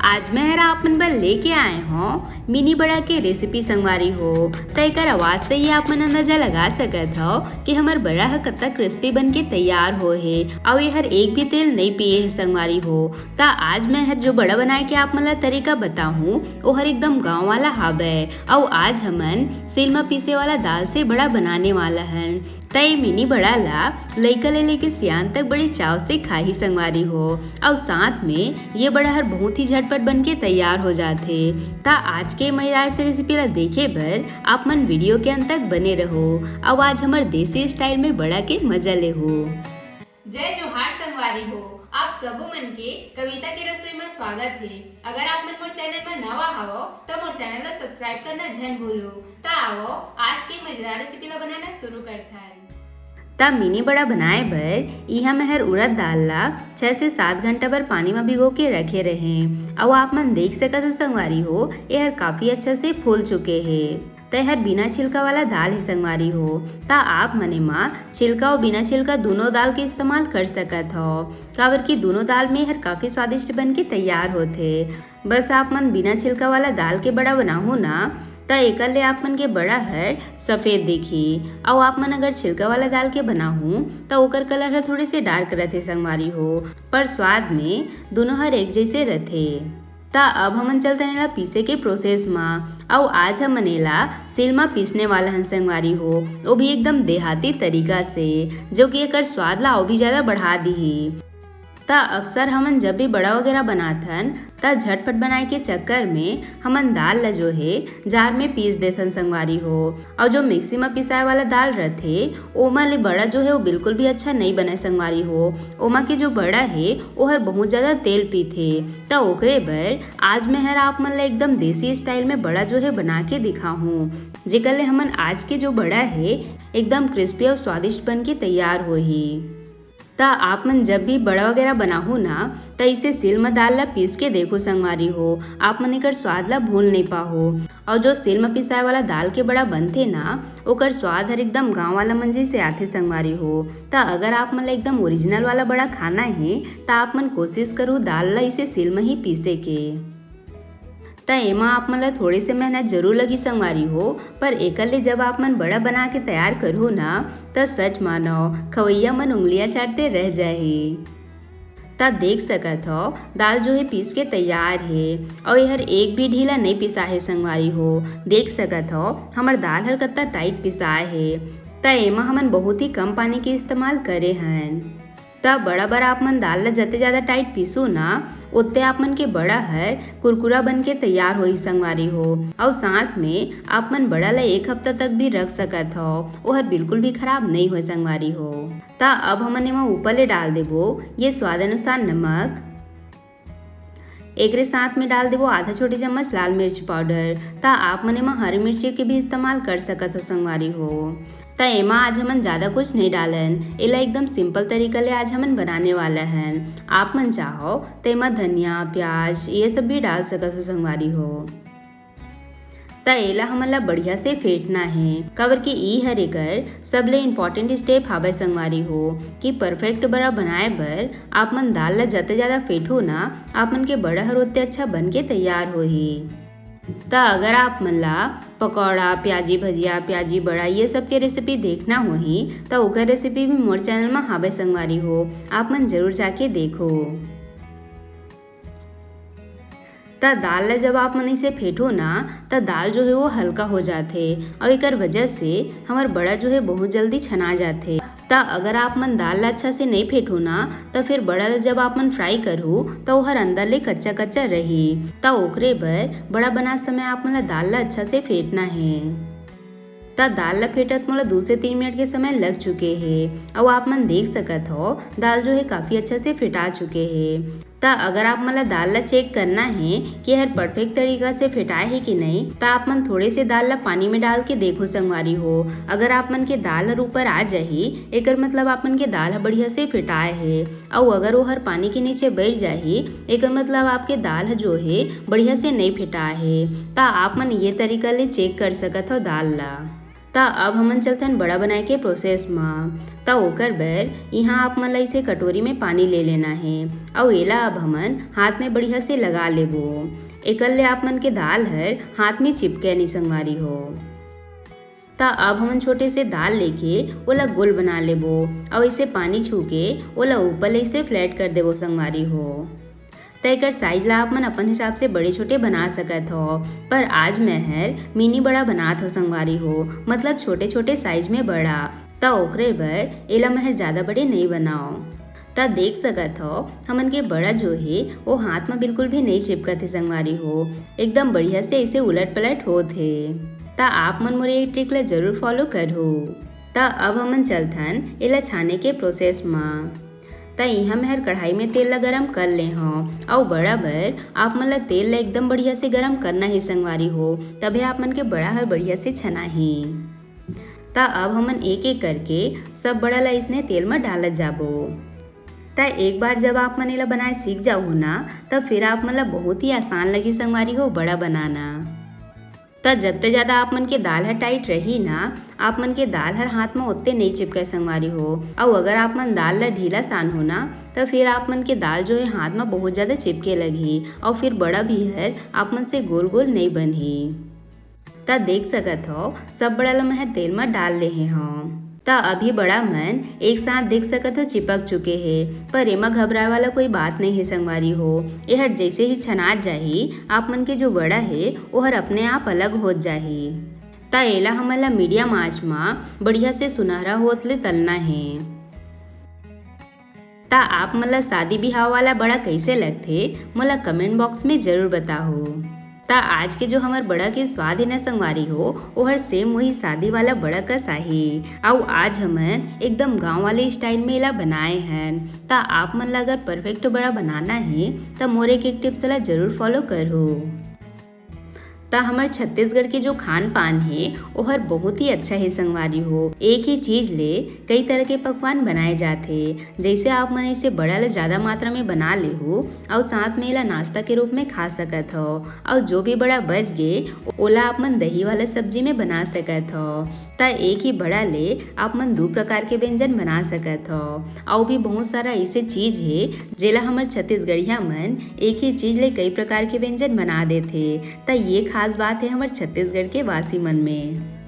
आज मैं हरा आपन बर लेके आए हो मिनी बड़ा के रेसिपी संगवारी हो। तो एकर आवाज से ही आप मन अंदाजा लगा सकत हो कि हमर बड़ा ह कत्ता क्रिस्पी बन के तैयार हो है और ये हर एक भी तेल नहीं पिए है संगवारी हो। ता आज मैं हर जो बड़ा बनाए के आप मन ला तरीका बताऊं वो हर एकदम गाँव वाला हावे और आज हमन सिल में पीसे वाला दाल से बड़ा बनाने वाला है। तय मिनी बड़ा ला लइका ले लेके सियान तक बड़ी चाव से खाही संगवारी हो और साथ में ये बड़ा हर बहुत ही झटपट बन के तैयार हो जाते। ता आज के मजेदार से रेसिपी ला देखे बर आप मन वीडियो के अंत तक बने रहो और आज हमार देसी स्टाइल में बड़ा के मजा ले हो। जय जोहार संगवारी हो, आप सबो मन के कविता के रसोई में स्वागत है। अगर आप मन मोर चैनल में नवा हवो तो मोर चैनल ला सब्सक्राइब करना झन भूलो। ता आओ आज के मजेदार रेसिपी ला बनाना शुरू करता है। ता मिनी बड़ा बनाए बर इहा में हर उड़द दाल ला 6 से 7 घंटा बर पानी में भिगो के रखे रहे और आप मन देख सकत हो संगवारी हो ये हर काफी अच्छा से फूल चुके हैं। तय हर बिना छिलका वाला दाल ही संगवारी हो। ता आप मने माँ छिलका और बिना छिलका दोनों दाल के इस्तेमाल कर सकत हो काबर की दोनों दाल में हर काफी स्वादिष्ट बन के तैयार होते। बस आप मन बिना छिलका वाला दाल के बड़ा बनाहो ना तो एकर ले आप मन के बड़ा है सफेद दिखी और आप मन अगर छिलका वाला दाल के बनाहू तो ओकर कलर है थोड़े से डार्क रहते संगवारी हो पर स्वाद में दोनों हर एक जैसे रहते। ता अब हमन चलते नेला पीसे के प्रोसेस में और आज हम मनेला सिल में पीसने वाला हन संगवारी हो वो भी एकदम देहाती तरीका से जो कि एकर स्वाद ला और भी ज्यादा बढ़ा दी। ता अक्सर हमन जब भी बड़ा वगैरह बनाथन ता झटपट बनाए के चक्कर में हमन दाल ला जो है जार में पीस देथन संगवारी हो और जो मिक्सी में पिसाए वाला दाल रहते ओमा ले बड़ा जो है वो बिल्कुल भी अच्छा नहीं बने संगवारी हो। ओमा के जो बड़ा है वो हर बहुत ज्यादा तेल पीथे। ता ओकरे बर आज मैं हर आप मन ला एकदम देसी स्टाइल में बड़ा जो है बना के दिखाहूँ जेकर ले हमन आज के जो बड़ा है एकदम क्रिस्पी और स्वादिष्ट बन के तैयार हो ही। ता आप मन जब भी बड़ा वगैरह बनाहू ना तो इसे सिल में दाल ला पीस के देखो संगवारी हो आप मन एकर स्वाद ला भूल नहीं पाहो। और जो सिल में पिसाए वाला दाल के बड़ा बनते ना ओकर स्वाद हर एकदम गांव वाला मंजी से आथे संगवारी हो। ता अगर आप मन ला एकदम ओरिजिनल वाला बड़ा खाना है ता आप मन कोशिश करो दाल ला इसे सिल में ही पीसे के। ता एमा आप मन ला थोड़ी से मेहनत जरूर लगी संगवारी हो पर एकर ले जब आप मन बड़ा बना के तैयार करो ना तो सच मानो खवैया मन उंगलियां चाटते रह जाए। ता देख सकत हो दाल जो है पीस के तैयार है और ये हर एक भी ढीला नहीं पिसा है संगवारी हो। देख सकत हो हमार दाल हर कत्ता टाइट पिसाए है। ता एमा हमन बहुत ही कम पानी के इस्तेमाल करे हैं। तब बड़ा बड़ा आप मन दाल ला जते ज्यादा टाइट पीसू ना उतने आप मन के बड़ा है कुरकुरा बन के तैयार हो ही संगवारी हो और साथ में आप मन बड़ा ला 1 हफ्ता तक भी रख सकत हो वो हर बिल्कुल भी खराब नहीं हो संगवारी हो। ता अब हमन एमा ऊपर ले डाल देबो ये स्वाद अनुसार नमक। एकरे साथ में डाल देबो आधा छोटी चम्मच लाल मिर्च पाउडर। ता आप मन एमा हरी मिर्ची के भी इस्तेमाल कर सकत हो संगवारी हो। ता एमा आज हमन ज्यादा कुछ नहीं डालन एला एकदम सिंपल तरीका ले आज हमन बनाने वाला हैं। आप मन चाहो तो एमा धनिया प्याज ये सब भी डाल सकत हो संगवारी हो। ता एला हमन ला बढ़िया से फेंटना है काबर की ई हर एकर सबले इम्पोर्टेंट स्टेप हावे संगवारी हो कि परफेक्ट बड़ा बनाए बर आप मन दाल ला जते ज्यादा फेंटो ना आप मन के बड़ा हर उतने अच्छा बन के तैयार हो ही। ता अगर आप मन ला पकौड़ा प्याजी भजिया प्याजी बड़ा ये सब के रेसिपी देखना हो ही तो ओकर रेसिपी भी मोर चैनल में हावे संगवारी हो आप मन जरूर जाके देखो। ता दाल ला जब आप मन इसे फेंटो ना ता दाल जो है वो हल्का हो जाते और एकर वजह से हमार बड़ा जो है बहुत जल्दी छना जाते। ता अगर आप मन दाल ला अच्छा से नहीं फेंटो ना तो फिर बड़ा जब आप मन फ्राई करो तो वो हर अंदर ले कच्चा कच्चा रही। ता ओकरे बर बड़ा बना समय आप मन ला दाल ला अच्छा से फेंटना है। ता दाल ला फेंटत मोला 2 से 3 मिनट के समय लग चुके हैं और आप मन देख सकत हो दाल जो है काफी अच्छा से फेंटा चुके हैं। ता अगर आप मन ला दाल ला चेक करना है कि हर परफेक्ट तरीका से फेंटाए है कि नहीं ता आप मन थोड़े से दाल ला पानी में डाल के देखो संगवारी हो। अगर आप मन के दाल हर ऊपर आ जाही एकर मतलब आप मन के दाल बढ़िया से फेंटाए है और अगर वो हर पानी के नीचे बैठ जाही एकर मतलब आपके दाल जो है बढ़िया से नहीं फेंटाए है। ता आप मन ये तरीका ले चेक कर सकत हो दाल ला। ता अब हमन चलथन बड़ा बनाए के प्रोसेस में। ता ओकर बर यहाँ आप मन ला इसे कटोरी में पानी ले लेना है और एला अब हमन हाथ में बढ़िया से लगा लेबो। एकर ले आप मन के दाल हर हाथ में चिपके नहीं संगवारी हो। ता अब हमन छोटे से दाल लेके ओला गोल बना लेबो और इसे पानी छू के ओला ऊपर ले इसे फ्लैट कर देबो संगवारी हो। त एकर साइज ला आप मन अपन हिसाब से बड़े छोटे बना सकत हो, पर आज मैं हर मिनी बड़ा बनात हो संगवारी हो, मतलब छोटे छोटे साइज में बड़ा। त ओकरे बर एला मैं हर ज्यादा बड़े नहीं बनाओ। ता देख सकत हो हमन के बड़ा जो है वो हाथ में बिल्कुल भी नहीं चिपकत है संगवारी हो, एकदम बढ़िया से इसे उलट पलट होत है। ता आप मन मोरे ये ट्रिक ला जरूर फॉलो करो। ता अब हमन चलथन एला छाने के प्रोसेस में। ता यहाँ मैं हर कढ़ाई में तेल ला गरम कर ले हूँ और बड़ा बर आप मन ला तेल ला एकदम बढ़िया से गरम करना ही संगवारी हो, तभी आप मन के बड़ा हर बढ़िया से छना ही। ता अब हमन एक एक करके सब बड़ा ला इसने तेल में डालत जाबो। ता एक बार जब आप मन एला बनाए सीख जाओ ना, तब फिर आप मन ला बहुत ही आसान लगी संगवारी हो बड़ा बनाना। त जितने ज़्यादा आप मन के दाल हर टाइट रही ना, आप मन के दाल हर हाथ में उतने नहीं चिपके संगवारी हो। और अगर आप मन दाल ला ढीला सान हो ना, तो फिर आप मन के दाल जो है हाथ में बहुत ज़्यादा चिपके लगी और फिर बड़ा भी हर आप मन से गोल गोल नहीं बनी। ता देख सकत हो सब बड़ा ला मैं तेल में डाल ले हूँ। ता अभी बड़ा मन एक साथ देख सकत हो चिपक चुके हैं, पर एमा घबराए वाला कोई बात नहीं है संगवारी हो। यह जैसे ही छनात जाही आप मन के जो बड़ा है वो हर अपने आप अलग हो जाही। ता एला हमन ला मीडियम आंच में बढ़िया से सुनहरा होत ले तलना है। ता आप मन ला शादी बिहाव वाला बड़ा कैसे लगथे मोला कमेंट बॉक्स में जरूर बताओ। ता आज के जो हमार बड़ा के स्वाद है ना संगवारी हो, वो हर सेम वही शादी वाला बड़ा का साही। और आज हमन एकदम गांव वाले स्टाइल में इला बनाए हैं। ता आप मन ला अगर परफेक्ट बड़ा बनाना है तो मोरे एक टिप्स ला जरूर फॉलो करो। ता हमार छत्तीसगढ़ के जो खान पान है वो हर बहुत ही अच्छा है संगवारी हो। एक ही चीज ले कई तरह के पकवान बनाए जाते, जैसे आप मन इसे बड़ा ला ज्यादा मात्रा में बना ले हो और साथ में इला नाश्ता के रूप में खा सकत हो। और जो भी बड़ा बच गए ओला आप मन दही वाला सब्जी में बना सकत हो। ता एक ही बड़ा ले आप मन 2 प्रकार के व्यंजन बना सकत हो। और भी बहुत सारा ऐसे चीज है जेला हमार छत्तीसगढ़िया मन एक ही चीज ले कई प्रकार के व्यंजन बना देते। ता ये खास बात है हमारे छत्तीसगढ़ के वासी मन में।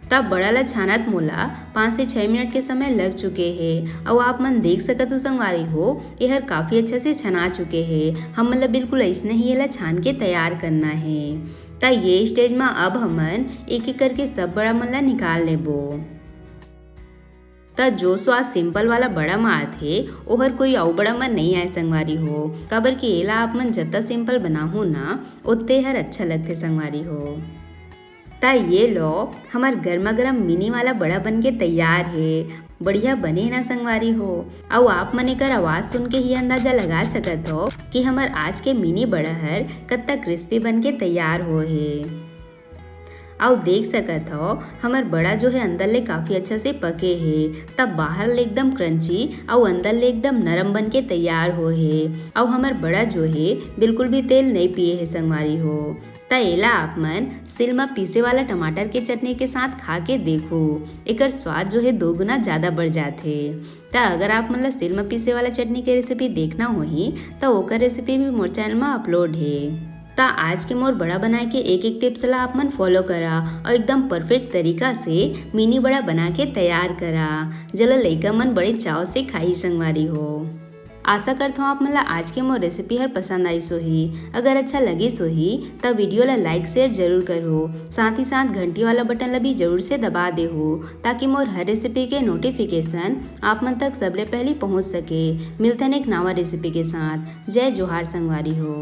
तब बड़ा ला छानत मोला 5 से 6 मिनट के समय लग चुके हैं और आप मन देख सकत हो संगवारी हो यह काफी अच्छे से छना चुके हैं। हम मतलब बिल्कुल ऐसने ही ये छान के तैयार करना है। ता ये स्टेज में अब हमन एक एक करके सब बड़ा मन ला निकाल लेबो। ता जो स्वाद सिंपल वाला बड़ा में आथे वो हर कोई और बड़ा मन नहीं आए संगवारी हो, काबर कि एला आप मन जत्ता सिंपल बनाहू ना उतने हर अच्छा लगते संगवारी हो। ता ये लो हमार गर्मा गर्म मिनी वाला बड़ा बन के तैयार है। बढ़िया बने ना संगवारी हो। और आप मन एकर आवाज सुन के ही अंदाजा लगा सकत हो कि हमार आज के मिनी बड़ा हर कत्ता क्रिस्पी बन के तैयार हो है। और देख सकत हो हमार बड़ा जो है अंदर ले काफी अच्छा से पके है, तब बाहर ले एकदम क्रंची और अंदर ले एकदम नरम बन के तैयार हो है। और हमार बड़ा जो है बिल्कुल भी तेल नहीं पिए है संगवारी हो। ता एला आप मन सिल में पीसे वाला टमाटर के चटनी के साथ खा के देखो, एकर स्वाद जो है 2 गुना ज्यादा बढ़ जाते। ता अगर आप मन ला सिल में पीसे वाला चटनी के रेसिपी देखना होही तो ओकर रेसिपी भी मोर चैनल में अपलोड है। ता आज के मोर बड़ा बनाए के एक एक टिप्स ला आप मन फॉलो करा और एकदम परफेक्ट तरीका से मिनी बड़ा बना के तैयार करा, जला लइका मन बड़े चाव से खाई संगवारी हो। आशा करता हूँ आप मन ला आज के मोर रेसिपी हर पसंद आई सोही। अगर अच्छा लगी सोही तब वीडियो ला लाइक शेयर जरूर करो, साथ ही साथ घंटी वाला बटन ला भी जरूर से दबा दे हो, ताकि मोर हर रेसिपी के नोटिफिकेशन आप मन तक सबले पहले पहुँच सके। मिलते हैं एक नवा रेसिपी के साथ। जय जोहार संगवारी हो।